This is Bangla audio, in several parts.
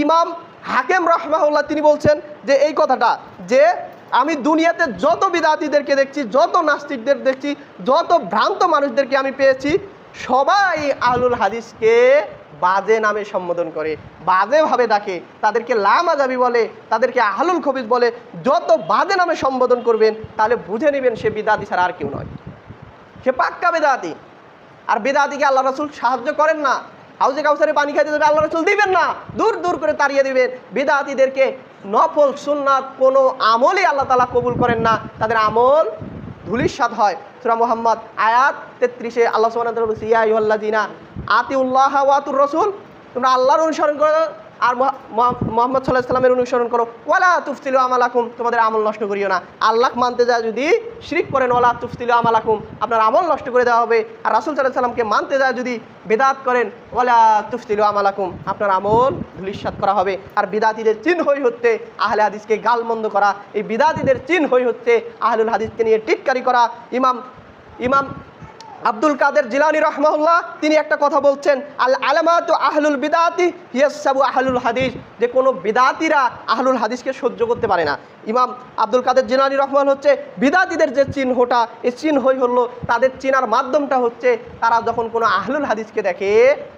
ইমাম হাকিম রাহমাহুল্লাহ তিনি বলছেন যে এই কথাটা, যে আমি দুনিয়াতে যত বিদাতীদেরকে দেখছি, যত নাস্তিকদের দেখছি, যত ভ্রান্ত মানুষদেরকে আমি পেয়েছি, সবাই আহলুল হাদিসকে বাজে নামে সম্বোধন করে, বাজেভাবে ডাকে, তাদেরকে লামাজাবি বলে, তাদেরকে আহলুল খবিস বলে। যত বাজে নামে সম্বোধন করবেন তাহলে বুঝে নেবেন সে বিদাতি ছাড়া আর কেউ নয়, সে পাক্কা বেদাতি। আর বেদাতিকে আল্লাহ রাসূল সাহায্য করেন না। হাউজে কাউসারে পানি খাইতে যাবে, আল্লাহ রাসূল দিবেন না, দূর দূর করে তাড়িয়ে দিবেন। বেদাতিদেরকে নফল সুন্নাত কোনো আমলই আল্লাহ তাআলা কবুল করেন না, তাদের আমল ধুলিস্বাদ হয়। সূরা মুহাম্মদ আয়াত 33-এ আল্লাহ সুবহানাহু ওয়া তাআলা বলেছে, ইয়া আইয়ুহাল্লাযিনা আতিউল্লাহ ওয়া আতুর রাসূল, তোমরা আল্লাহর অনুসরণ করো আর মুহাম্মদ সাল্লাল্লাহু আলাইহি ওয়াসাল্লামের অনুসরণ করো। ওয়ালা তুফসিলু আমালাকুম, তোমাদের আমল নষ্ট করিও না। আল্লাহ মানতে যায় যদি শিরক করেন, ওয়ালা তুফসিলু আমালাকুম, আপনার আমল নষ্ট করে দেওয়া হবে। আর রাসূল সাল্লাল্লাহু আলাইহি ওয়াসাল্লামকে মানতে যায় যদি বিদআত করেন, ওয়ালা তুফসিলু আমালাকুম, আপনার আমল ধূলিসাৎ করা হবে। আর বিদাতীদের চিহ্নই হচ্ছে আহলে হাদিসকে গালমন্দ করা, এই বিদাতীদের চিহ্নই হচ্ছে আহলুল হাদিসকে নিয়ে টিটকারি করা। ইমাম আব্দুল কাদের জিলানী রাহমাহুল্লাহ তিনি একটা কথা বলছেন, আল আলামাতু আহলুল বিদাতি ইয়াসাবু আহলুল হাদিস, যে কোনো বিদাতিরা আহলুল হাদিসকে সহ্য করতে পারে না। ইমাম আব্দুল কাদের জিলানী রাহমাহুল্লাহ হচ্ছে বিদাতিদের যে চিহ্নটা, এই চিহ্নই হলো তাদের চেনার মাধ্যমটা হচ্ছে তারা যখন কোনো আহলুল হাদিসকে দেখে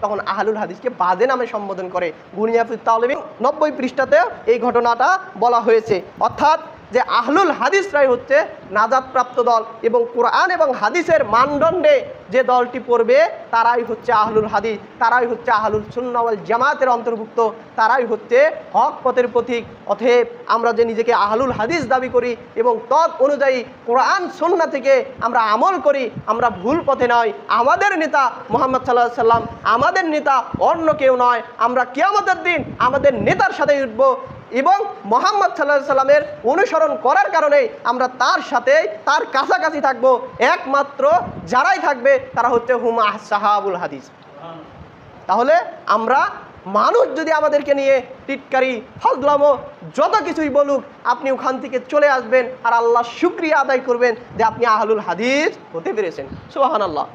তখন আহলুল হাদিসকে বাজে নামে সম্বোধন করে। বুনিয়াতুত তাওলিবিন 90 পৃষ্ঠাতে এই ঘটনাটা বলা হয়েছে। অর্থাৎ যে আহলুল হাদিসরাই হচ্ছে নাজাতপ্রাপ্ত দল, এবং কোরআন এবং হাদিসের মানদণ্ডে যে দলটি পড়বে তারাই হচ্ছে আহলুল হাদিস, তারাই হচ্ছে আহলুল সুন্নাহ ওয়াল জামাতের অন্তর্ভুক্ত, তারাই হচ্ছে হক পথের পথিক। অতএব আমরা যে নিজেকে আহলুল হাদিস দাবি করি এবং তদ অনুযায়ী কোরআন সুন্নাহ থেকে আমরা আমল করি, আমরা ভুল পথে নয়। আমাদের নেতা মুহাম্মদ সাল্লাল্লাহু আলাইহি সাল্লাম, আমাদের নেতা অন্য কেউ নয়। আমরা কিয়ামতের দিন আমাদের নেতার সাথে উঠব এবং মুহাম্মদ সাল্লাল্লাহু আলাইহি সাল্লামের অনুসরণ করার কারণে আমরা তার সাথে তার কাছাকাছি থাকব। একমাত্র যারাই থাকবে তারা হচ্ছে হুম আসহাবুল হাদিস। তাহলে আমরা, মানুষ যদি আমাদেরকে নিয়ে টিটকারি ফাজলামো যত কিছুই বলুক, আপনি ওখান থেকে চলে আসবেন আর আল্লাহ শুকরিয়া আদায় করবেন যে আপনি আহলুল হাদিস হতে পেরেছেন। সুবহানাল্লাহ।